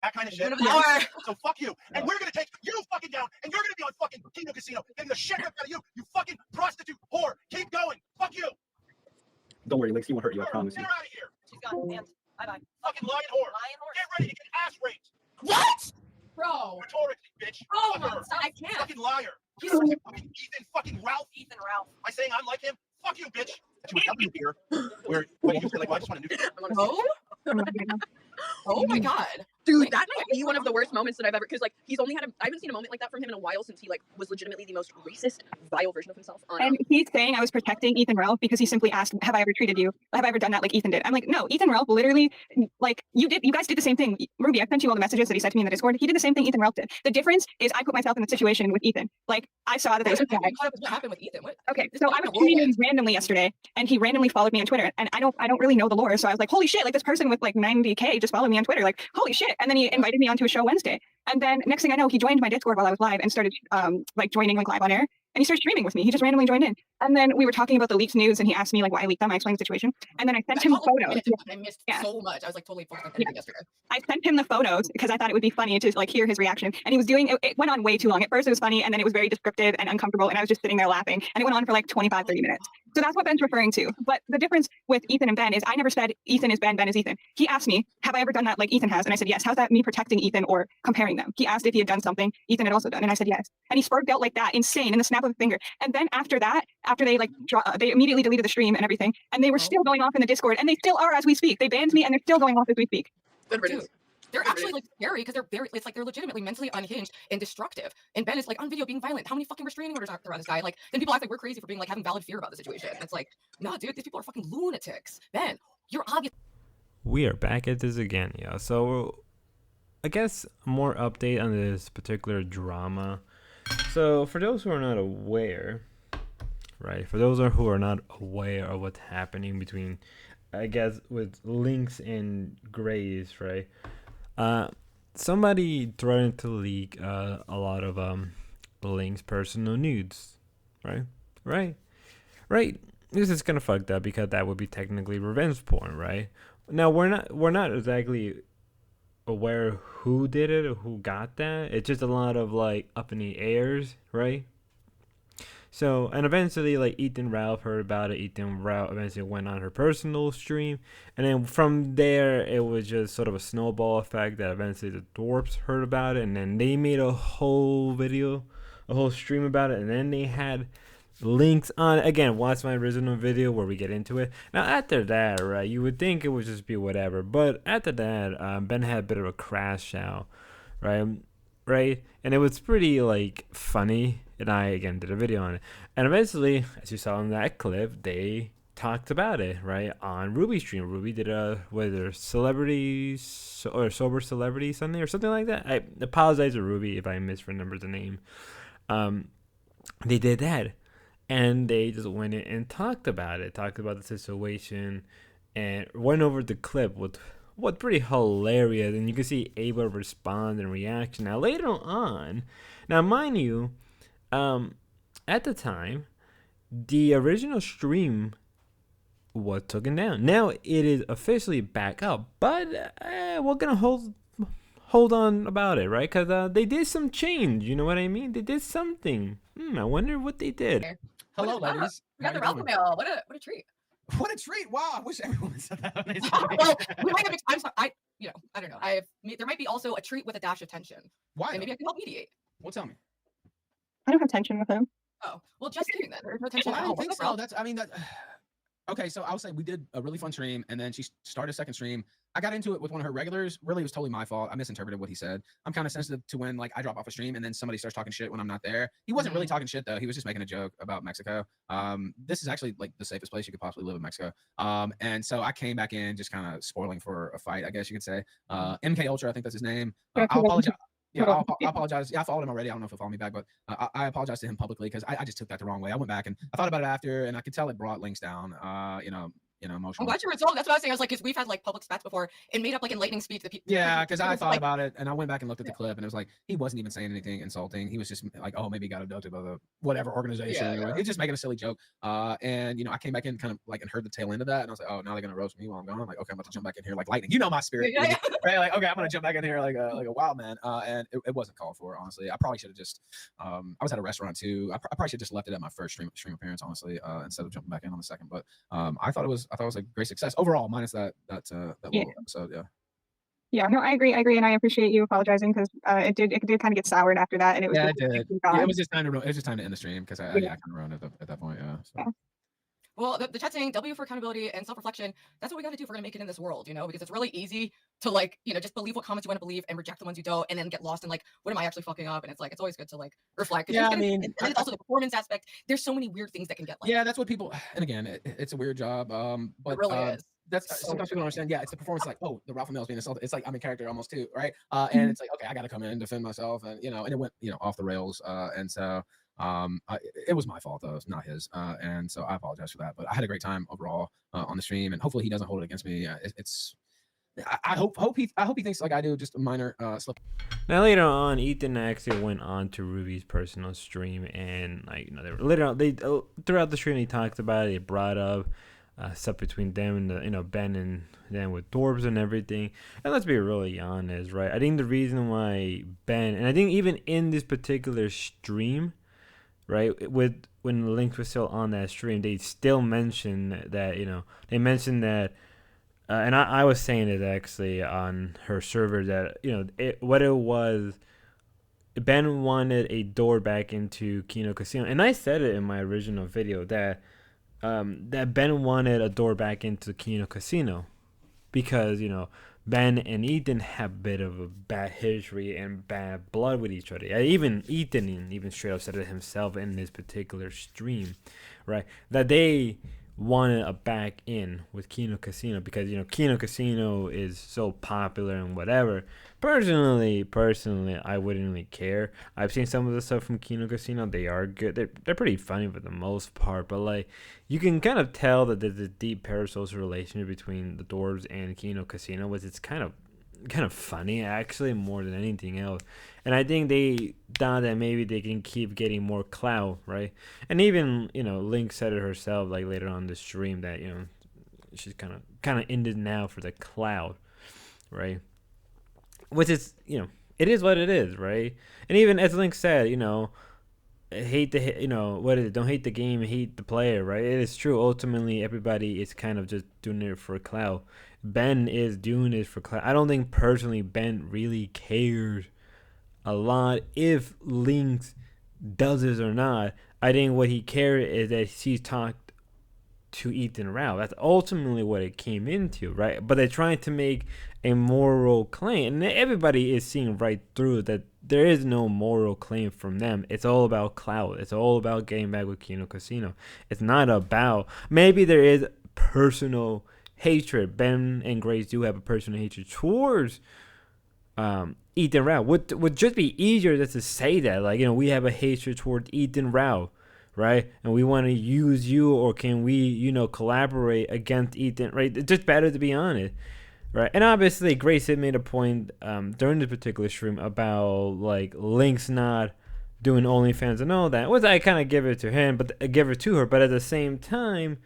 that kind of shit. So fuck you. And we're gonna take you fucking down, and you're gonna be on fucking Kingdom Casino, getting the shit ripped out of you. You fucking prostitute whore. Keep going. Fuck you. Don't worry, Linx, he won't hurt you. I promise Get you. her out of here. She's gone. And bye-bye. Fucking lion whore. Lion horse. Get ready to get ass raped. What? Bro. Rhetorically, bitch. Oh, Fuck her. I can't. Fucking liar. He's Fucking Ethan fucking Ralph. Ethan Ralph. Am I saying I'm like him? Fuck you, bitch. That you were telling me here. Where you were like, well, I just want to nuke. Oh my god. Dude, that might be one of the worst moments that I've ever, because like he's only had I haven't seen a moment like that from him in a while since he like was legitimately the most racist, vile version of himself. And he's saying I was protecting Ethan Ralph because he simply asked, have I ever treated you? Have I ever done that like Ethan did? I'm like, no, Ethan Ralph literally, like, you guys did the same thing. Ruby, I sent you all the messages that he said to me in the Discord. He did the same thing Ethan Ralph did. The difference is I put myself in the situation with Ethan. Like, I saw that there was a flag. What happened with Ethan? What? Okay, so I was tweeting him randomly yesterday, and he randomly followed me on Twitter, and I don't really know the lore, so I was like, holy shit, like this person with like 90K just followed me on Twitter, like, holy shit. And then he invited me onto a show Wednesday, and then next thing I know, he joined my Discord while I was live and started like joining like live on air, and he started streaming with me. He just randomly joined in, and then we were talking about the leaked news, and he asked me like why I leaked them. I explained the situation, and then I sent him photos. I missed so much. I was like totally focused on anything yesterday. I sent him the photos because I thought it would be funny to like hear his reaction, and he was doing it went on way too long. At first it was funny, and then it was very descriptive and uncomfortable, and I was just sitting there laughing, and it went on for like 25-30 minutes. So that's what Ben's referring to. But the difference with Ethan and Ben is I never said Ethan is Ben, Ben is Ethan. He asked me, have I ever done that like Ethan has? And I said yes. How's that me protecting Ethan or comparing them? He asked if he had done something Ethan had also done, and I said yes. And he sparked out like that, insane, in the snap of a finger. And then after that, after they like they immediately deleted the stream and everything, and they were still going off in the Discord, and they still are as we speak. They banned me, and they're still going off as we speak. Dude, they're actually like scary because they're very, it's like they're legitimately mentally unhinged and destructive. And Ben is like on video being violent. How many fucking restraining orders are there on this guy? Like, then people act like we're crazy for being like having valid fear about the situation. It's like, nah, dude, these people are fucking lunatics. Ben, you're obvious. We are back at this again, yeah. So I guess more update on this particular drama. So for those who are not aware, right? For those who are not aware of what's happening between, I guess, with Linx and Grace, right? Somebody threatened to leak a lot of Linx personal nudes, right? Right. This is kind of fucked up because that would be technically revenge porn, right? Now we're not exactly aware who did it or who got that. It's just a lot of like up in the airs, right? So, and eventually, like, Ethan Ralph heard about it. Ethan Ralph eventually went on her personal stream. And then from there, it was just sort of a snowball effect that eventually the thorps heard about it. And then they made a whole video, a whole stream about it. And then they had Linx on. Again, watch my original video where we get into it. Now, after that, right, you would think it would just be whatever. But after that, Ben had a bit of a crash out, right? And it was pretty, like, funny. And I, again, did a video on it. And eventually, as you saw in that clip, they talked about it, right, on Ruby's stream. Ruby did whether celebrities or sober celebrity Sunday or something like that. I apologize to Ruby if I misremember the name. They did that. And they just went in and talked about it, talked about the situation, and went over the clip with what pretty hilarious. And you can see Ava respond and reaction. Now, later on, now, mind you, at the time, the original stream was taken down. Now it is officially back up, but we're gonna hold on about it, right? Because they did some change. You know what I mean? They did something. I wonder what they did. Hello, ladies. We got the Ralph mail. What a treat. What a treat! Wow, I wish everyone said that. Well, we might have. I'm sorry. I don't know. There might be also a treat with a dash of tension. Why? And maybe I can help mediate. Well, tell me. I don't have tension with him. Oh, well, just kidding then. There's no tension. Well, I don't think so. Okay, so I'll say we did a really fun stream, and then she started a second stream. I got into it with one of her regulars. Really, it was totally my fault. I misinterpreted what he said. I'm kind of sensitive to when like I drop off a stream and then somebody starts talking shit when I'm not there. He wasn't really talking shit though. He was just making a joke about Mexico. This is actually like the safest place you could possibly live in Mexico. And so I came back in just kind of spoiling for a fight, I guess you could say. MK Ultra, I think that's his name. I'll apologize. Yeah, I apologize. Yeah, I followed him already. I don't know if he'll follow me back, but I apologize to him publicly because I just took that the wrong way. I went back and I thought about it after, and I could tell it brought Linx down. you know, I'm emotional. glad you resolved. That's what I was saying. I was like, because we've had like public spats before and made up like in lightning speed. Yeah, because I thought like, about it and I went back and looked at the clip and it was like he wasn't even saying anything insulting. He was just like, oh, maybe he got abducted by the whatever organization. Yeah, Or he's just making a silly joke. And you know, I came back in kind of like and heard the tail end of that and I was like, oh, now they're gonna roast me while I'm gone. I'm like, okay, I'm about to jump back in here like lightning. You know my spirit, Yeah. right? Like, okay, I'm gonna jump back in here like a wild man. And it wasn't called for, honestly. I probably should have just. I was at a restaurant too. I probably should have just left it at my first stream appearance, honestly, instead of jumping back in on the second. But I thought it was a great success overall, minus that little episode. Yeah. Yeah, no, I agree, and I appreciate you apologizing because it did kind of get soured after that, and it was Yeah, just it did. gone. Yeah, it was just time to end the stream because I kind of ruined it at that point. Yeah. So. Yeah. Well, the chat saying W for accountability and self-reflection. That's what we got to do if we're gonna make it in this world, you know, because it's really easy to like, you know, just believe what comments you want to believe and reject the ones you don't, and then get lost in like, what am I actually fucking up? And it's like, it's always good to like reflect. Yeah, I mean, and then also the performance aspect. There's so many weird things that can get like. Yeah, that's what people. And again, it's a weird job. But it really is. That's So sometimes people don't understand. Yeah, it's the performance. Like, oh, the Ralph Mel's being assaulted. It's like I'm in character almost too, right? And it's like, okay, I got to come in and defend myself, and you know, and it went, you know, off the rails. And so it was my fault though, it's not his. And so I apologize for that. But I had a great time overall on the stream, and hopefully he doesn't hold it against me. I hope he thinks like I do, just a minor slip. Now later on, Ethan actually went on to Ruby's personal stream, and like, you know, they throughout the stream they talked about it. They brought up stuff between them and the, you know, Ben and them with thorps and everything. And let's be really honest, right? I think the reason why Ben, and I think even in this particular stream, right, with when Linx was still on that stream, they still mentioned that, you know, they mentioned that. And I was saying it actually on her server that, you know, what it was, Ben wanted a door back into Kino Casino. And I said it in my original video that that Ben wanted a door back into Kino Casino because, you know, Ben and Ethan have a bit of a bad history and bad blood with each other. Even Ethan even straight up said it himself in this particular stream, right? That they wanted a back in with Kino Casino because, you know, Kino Casino is so popular and whatever. Personally, I wouldn't really care. I've seen some of the stuff from Kino Casino. They are good. They're pretty funny for the most part, but like you can kind of tell that there's a deep parasocial relationship between the Dwarves and Kino Casino, which it's kind of funny actually more than anything else. And I think they thought that maybe they can keep getting more clout, right? And even, you know, Linx said it herself like later on the stream that, you know, she's kind of ended now for the clout, right? Which is, you know, it is what it is, right? And even as Linx said, you know, hate the, you know, what is it? Don't hate the game, hate the player, right? It is true. Ultimately, everybody is kind of just doing it for clout. Ben is doing it for clout. I don't think personally Ben really cares a lot if Linx does this or not. I think what he cares is that he's talked to ethanralph. That's ultimately what it came into, right? But they're trying to make a moral claim, and everybody is seeing right through that there is no moral claim from them. It's all about clout. It's all about getting back with Kino Casino. It's not about, maybe there is personal hatred. Ben and Grace do have a personal hatred towards ethanralph. Would just be easier just to say that, like, you know, we have a hatred towards ethanralph, right? And we want to use you, or can we, you know, collaborate against Ethan, right? It's just better to be honest, right? And obviously Grace had made a point during this particular stream about like Linx not doing OnlyFans and all that, which I kind of give it to him, but give it to her, but at the same time,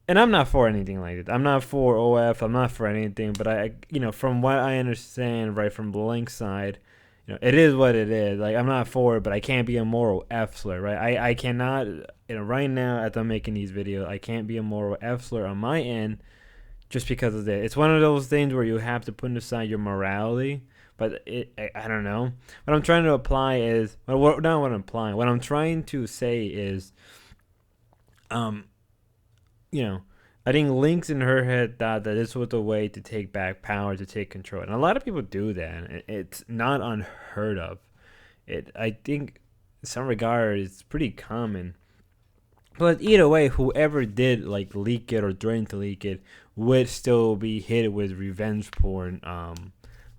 and I'm not for anything like that. I'm not for OF. I'm not for anything. But I, you know, from what I understand, right, from the Linx side, you know, it is what it is. Like, I'm not for it, but I can't be a moral F-slur, right? I cannot, you know, right now as I'm making these videos, I can't be a moral F-slur on my end just because of that. It's one of those things where you have to put aside your morality. But I don't know. What I'm trying to apply is, well, not what I'm applying. What I'm trying to say is, you know, I think Linx in her head thought that this was the way to take back power, to take control. And a lot of people do that. It's not unheard of. I think in some regard it's pretty common. But either way, whoever did like leak it or threaten to leak it would still be hit with revenge porn,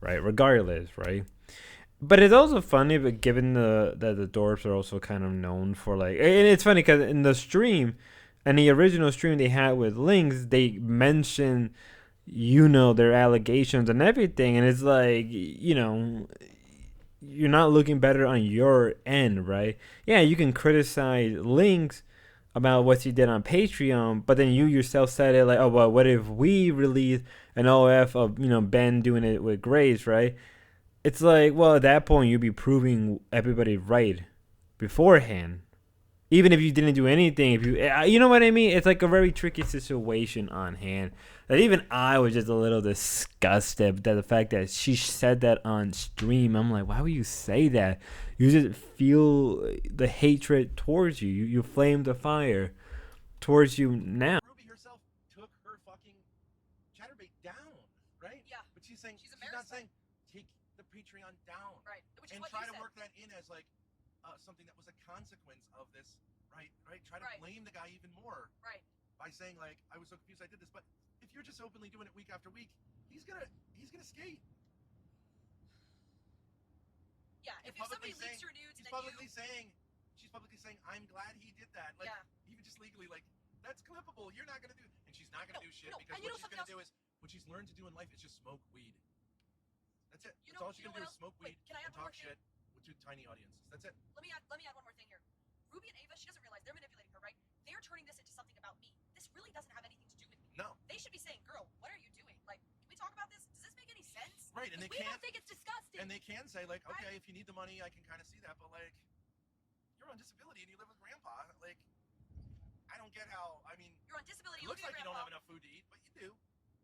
right? Regardless, right? But it's also funny, but given that the thorps are also kind of known for like, and it's funny because in the stream, And the original stream they had with Linx, they mentioned, you know, their allegations and everything, and it's like, you know, you're not looking better on your end, right? Yeah, you can criticize Linx about what he did on Patreon, but then you yourself said it like, oh well, what if we release an OF of, you know, Ben doing it with Grace, right? It's like, well, at that point you'd be proving everybody right beforehand, even if you didn't do anything. If you know what I mean? It's like a very tricky situation on hand. That even I was just a little disgusted that the fact that she said that on stream. I'm like, why would you say that? You just feel the hatred towards you. You flame the fire towards you now. Ruby herself took her fucking chatterbait down, right? Yeah. But she's saying, She's she's not embarrassed by saying take the Patreon down. Right. Which is And what try you to said. work that in as like something that was a consequence of this, right? Try to Right. blame the guy even more. Right. By saying like, I was so confused I did this. But if you're just openly doing it week after week, he's gonna skate. Yeah. If somebody leaks your nudes, She's then publicly saying, I'm glad he did that. Like, Yeah. even just legally, like, that's clippable. You're not gonna do, and she's not gonna No, do shit no, because and you what know she's gonna something do is what she's learned to do in life is just smoke weed. That's it. You That's know- all she's you know gonna do what is smoke Wait, weed can I and add one talk more thing? shit to tiny audiences. That's it. Let me add one more thing here. Ruby and Ava, she doesn't realize they're manipulating her, right? They're turning this into something about me. This really doesn't have anything to do with me. No. They should be saying, "Girl, what are you doing? Like, can we talk about this? Does this make any sense?" Right, and they we can't. don't think it's disgusting. And they can say like, Right. okay, if you need the money, I can kind of see that, but like, you're on disability and you live with grandpa. Like, I don't get how. I mean, You're on disability. it looks live like with you don't have grandpa. enough food to eat, but you do.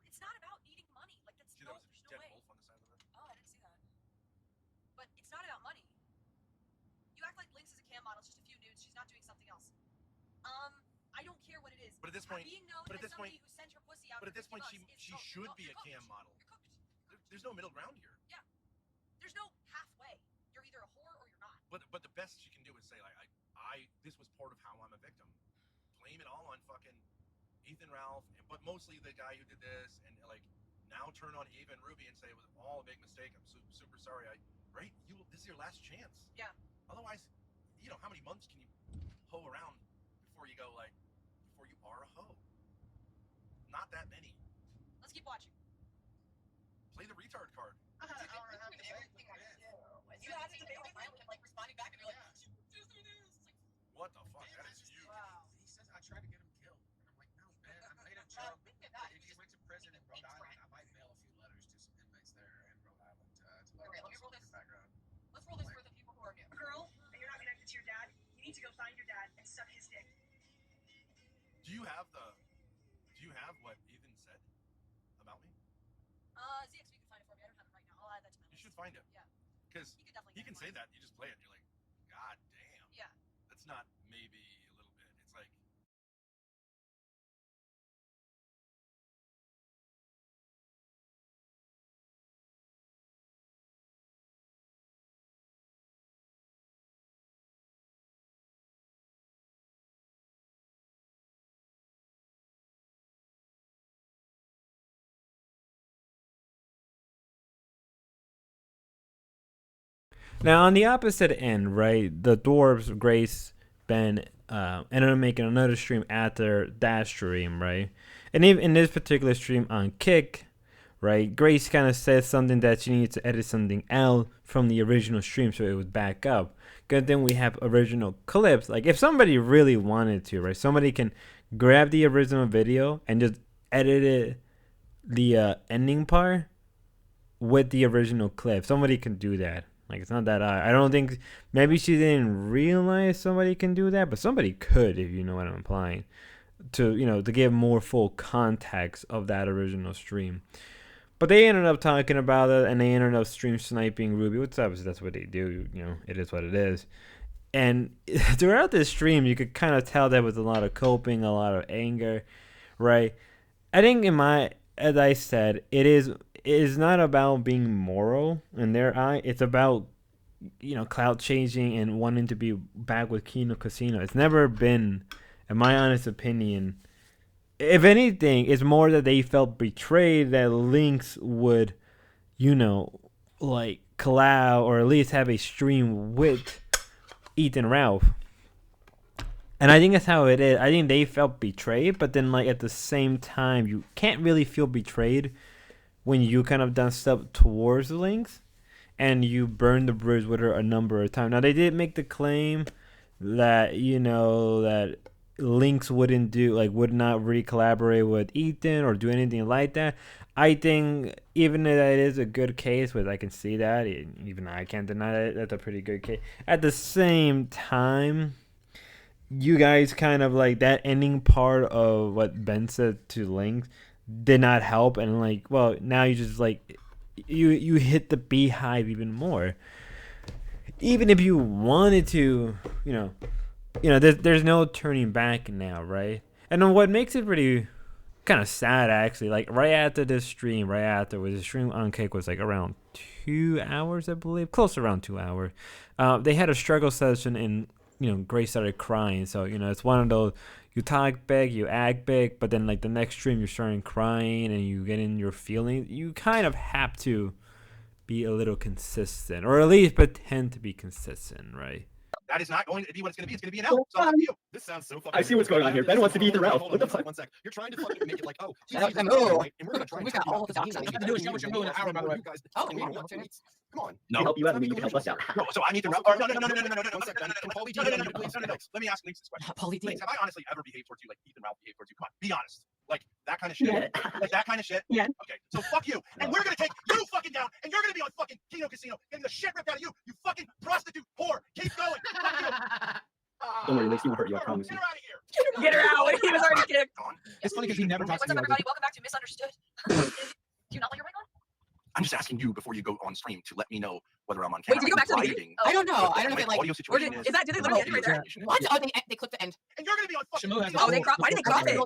It's not about needing money. Like, that's See, no, there was a there's no dead way. wolf on the side of it. Oh, I didn't see that. But it's not about money. You act like Linx is a cam model. It's just a few nudes. She's not doing something else. I don't care what it is. But at this point, being known but at as this point- somebody who sent her pussy out. But at for this point, 50 she bucks is she cooked. should You're be a cooked. cam model. You're cooked. There's no middle ground here. There's no halfway. You're either a whore or you're not. But the best she can do is say like, I this was part of how I'm a victim. Blame it all on fucking ethanralph, but mostly the guy who did this, and like now turn on Ava and Ruby and say it was all a big mistake. I'm super sorry. This is your last chance. Yeah. Otherwise, you know, how many months can you hoe around before you are a hoe? Not that many. Let's keep watching. Play the retard card. You had it today with like responding back and you're like, just do this. What the fuck? That is you. Wow. He says I tried to get him killed. And I'm like, no, man, I made a joke. If he went to prison in Rhode Island, I might mail a few letters to some inmates there in Rhode Island to let them let me know roll some this. background. Let's roll this for the people who are new. Girl, and you're not connected to your dad, you need to go find your dad and suck his dick. Do you have what Ethan said about me? ZX, you can find it for me. I don't have it right now. I'll add that to my You list. should find it. Yeah. Because You could definitely he get can it say online. that. You just play it. And you're like, God damn. Yeah. That's not maybe a little bit. It's like. Now, on the opposite end, right, the Dwarves, Grace, Ben, ended up making another stream after that stream, right? And even in this particular stream on Kick, right, Grace kind of said something that she needed to edit something out from the original stream so it would back up. Because then we have original clips. Like, if somebody really wanted to, right, somebody can grab the original video and just edit it, the ending part with the original clip. Somebody can do that. Like, it's not that I don't think, maybe she didn't realize somebody can do that, but somebody could, if you know what I'm implying, to, you know, to give more full context of that original stream. But they ended up talking about it, and they ended up stream sniping Ruby, which obviously that's what they do, you know, it is what it is. And throughout this stream, you could kind of tell there was a lot of coping, a lot of anger, right? I think as I said, it is not about being moral in their eye. It's about, you know, cloud changing and wanting to be back with Kino Casino. It's never been, in my honest opinion, if anything, it's more that they felt betrayed that Linx would, you know, like collab or at least have a stream with ethanralph. And I think that's how it is. I think they felt betrayed, but then like at the same time, you can't really feel betrayed when you kind of done stuff towards Linx and you burn the bridge with her a number of times. Now they did make the claim that, you know, that Linx would not really collaborate with Ethan or do anything like that. I think even if that is a good case, which I can see that, even I can't deny that, that's a pretty good case. At the same time, you guys kind of like that ending part of what Ben said to Linx did not help, and like, well, now you just like you hit the beehive even more. Even if you wanted to, there's no turning back now, right? And then what makes it pretty kind of sad, actually, like right after the stream on Cake was like around 2 hours, I believe, close around 2 hours. They had a struggle session, and Grace started crying. So it's one of those, you talk big, you act big, but then like the next stream you're starting crying and you get in your feelings. You kind of have to be a little consistent, or at least pretend to be consistent, right? That is not going to be what it's going to be. It's going to be an L. So fuck you. This sounds so fucking. I see what's going on here. Ben wants to be ethanralph. What the fuck? One sec. You're trying to fucking make it like, oh, I know. and we're gonna try. We got all the documents. You have to do is show what you're doing in an hour, by the way. Oh, Come wow. on. No. Help you out, and you can help us out. No, so I'm Ethan Ralph. No. One sec. Can Paulie D please? No. Let me ask Linx this question. Paulie D. Linx, have I honestly ever behaved towards you like Ethan Ralph behaved towards you? Come on, be honest. Like that kind of shit. Yeah. Like that kind of shit. Yeah. Okay, so fuck you, and we're gonna take you fucking down, and you're gonna be on fucking Kino Casino, getting the shit ripped out of you. You fucking prostitute whore. Keep going. Fuck you. Don't worry, Linx, he won't hurt you. I promise Get you. her out of here. Get her out. He was already kicked. It's funny because he never talks What's to up, me. everybody? Welcome back to Misunderstood. Do you not like your mic on? I'm just asking you before you go on stream to let me know whether I'm on Wait, camera. did you go back to the meeting. I don't know. I don't know if it like. Audio situation Is that? Did they literally end it right there? What? Oh, they clipped the end. And you're gonna be on fucking. Shamu has Kino. Oh, they crop. Why did they crop it?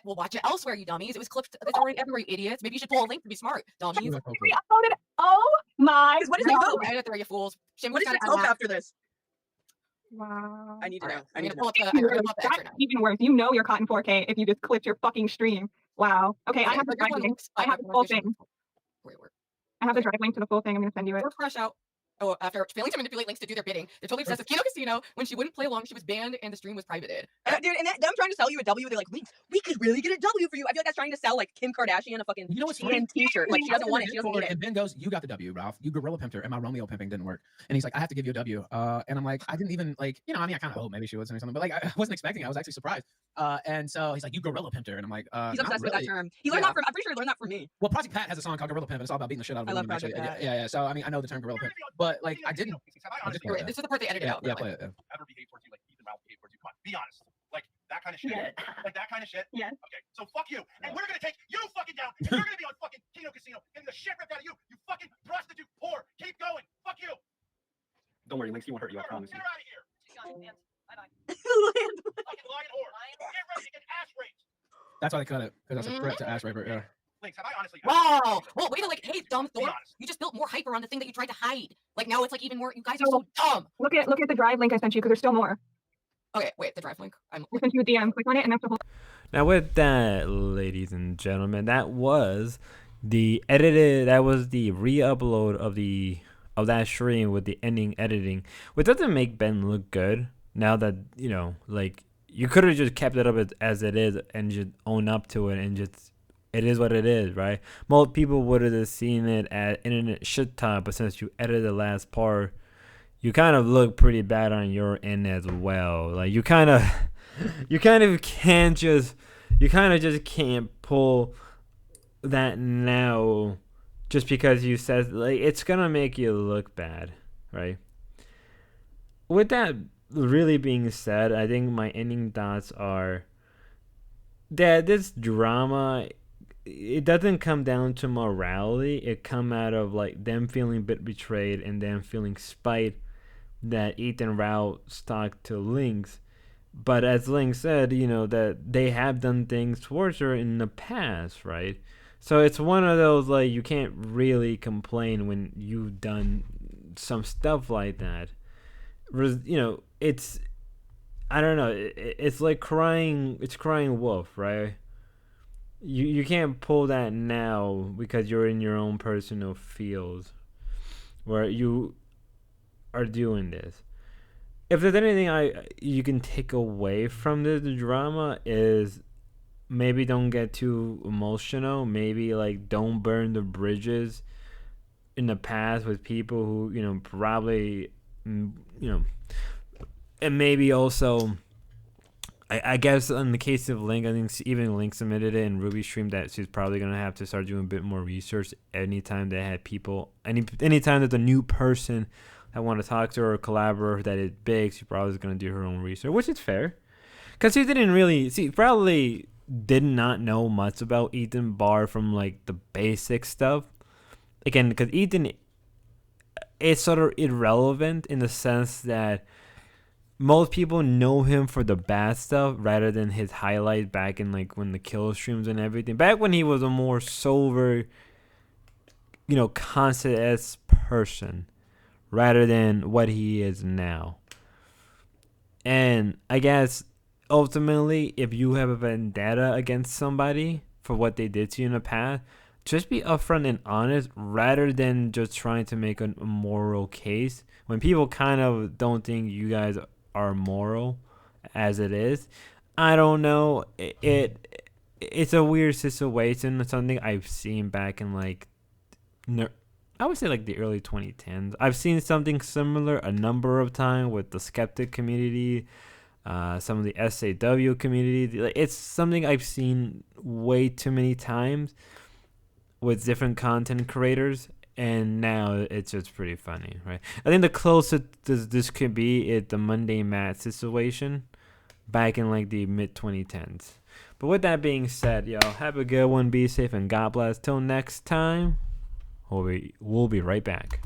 We'll watch it elsewhere, you dummies. It was clipped. It's already everywhere, you idiots. Maybe you should pull a link to be smart, dummies. We uploaded. Oh my. What is it? No, Vote? right there, you fools. What is it? Hope after this. Wow. I need to know. I I'm need gonna to pull know. up the. I'm gonna pull up the That's extra now. even worse. You know you're caught in 4K if you just clipped your fucking stream. Wow. Okay, I have the drive link. I have the full thing. Wait. I have the drive link to the full thing. I'm gonna send you it. We're fresh out. Oh, after failing to manipulate Linx to do their bidding, they're totally obsessed with Kino Casino. When she wouldn't play along, she was banned and the stream was privated. Dude, and them trying to sell you a W, they're like, we could really get a W for you. I feel like that's trying to sell like Kim Kardashian a fucking You know what's tan t-shirt. Like she doesn't want it. She doesn't need it. And Ben goes, "You got the W, Ralph. You gorilla pimped her, and my Romeo pimping didn't work." And he's like, "I have to give you a W." And I'm like, "I didn't even like, I mean, I kind of hope maybe she was or something, but like, I wasn't expecting. I was actually surprised." And so he's like, "You gorilla pimped her," and I'm like, He's "Not obsessed with that really." term. He learned that from. I'm pretty sure he learned that from me. Well, Project Pat has a song called Gorilla Pimp, and it's all about beating the shit out of I love women. Project Pat. Yeah. So I mean, I know the term gorilla pimp, but like, I didn't. Wait, this is the part they edited out. Yeah, play it. Yeah. Ever behave towards you like Ethan Ralph behaved towards you? Come on, be honest. Like that kind of shit. Yeah. Like that kind of shit. Yeah. Okay, so fuck you, and we're gonna take you fucking down, and you're gonna be on fucking Kino Casino, getting the shit ripped out of you. You fucking prostitute whore. Keep going. Fuck you. Don't worry, Linx, he won't hurt you. I promise Get you. her out of here. Bye-bye. Fucking lion whore. Get ready to get ass raped. That's why they cut it, because that's a threat to ass raper. Yeah. Linx, have I honestly? Wow. Well, wait till like, hey, dumb Be thorp. honest. You just built more hype around the thing that you tried to hide. Like now it's like even more. You guys are so dumb. Look at the drive link I sent you because there's still more. Okay, wait, the drive link. I sent you a DM. Click on it, and that's the whole. Now with that, ladies and gentlemen, that was the re-upload of that stream with the ending editing, which doesn't make Ben look good. Now that like you could have just kept it up as it is and just own up to it and just it is what it is, right? Most people would have just seen it as internet shit time, but since you edited the last part, you kind of look pretty bad on your end as well. Like you kind of just can't pull that now just because you said, like, it's gonna make you look bad, right? With that really being said, I think my ending thoughts are that this drama, it doesn't come down to morality. It come out of like them feeling a bit betrayed and them feeling spite that Ethan Rao stuck to Linx. But as Linx said, that they have done things towards her in the past, right? So it's one of those, like, you can't really complain when you've done some stuff like that. It's, I don't know, it's like crying wolf, right? You can't pull that now because you're in your own personal fields where you are doing this. if there's anything you can take away from the drama is maybe don't get too emotional. Maybe like don't burn the bridges in the past with people who probably and maybe also. I guess in the case of Link, I think even Linx admitted it in Ruby stream that she's probably gonna have to start doing a bit more research anytime they had people, anytime there's a new person that want to talk to her or collaborate that is big, she's probably gonna do her own research, which is fair, because she probably did not know much about Ethan bar from like the basic stuff. Again, because Ethan is sort of irrelevant in the sense that most people know him for the bad stuff rather than his highlight back in like when the kill streams and everything. Back when he was a more sober, conscious person rather than what he is now. And I guess ultimately, if you have a vendetta against somebody for what they did to you in the past, just be upfront and honest rather than just trying to make a moral case. When people kind of don't think you guys are moral as it is, I don't know. It's a weird situation. It's something I've seen back in like, I would say like the early 2010s. I've seen something similar a number of times with the skeptic community, some of the SAW community. It's something I've seen way too many times with different content creators. And now it's just pretty funny, right? I think the closest this could be is the Monday Matt situation back in like the mid 2010s. But with that being said, y'all, have a good one, be safe, and God bless. Till next time, we'll be right back.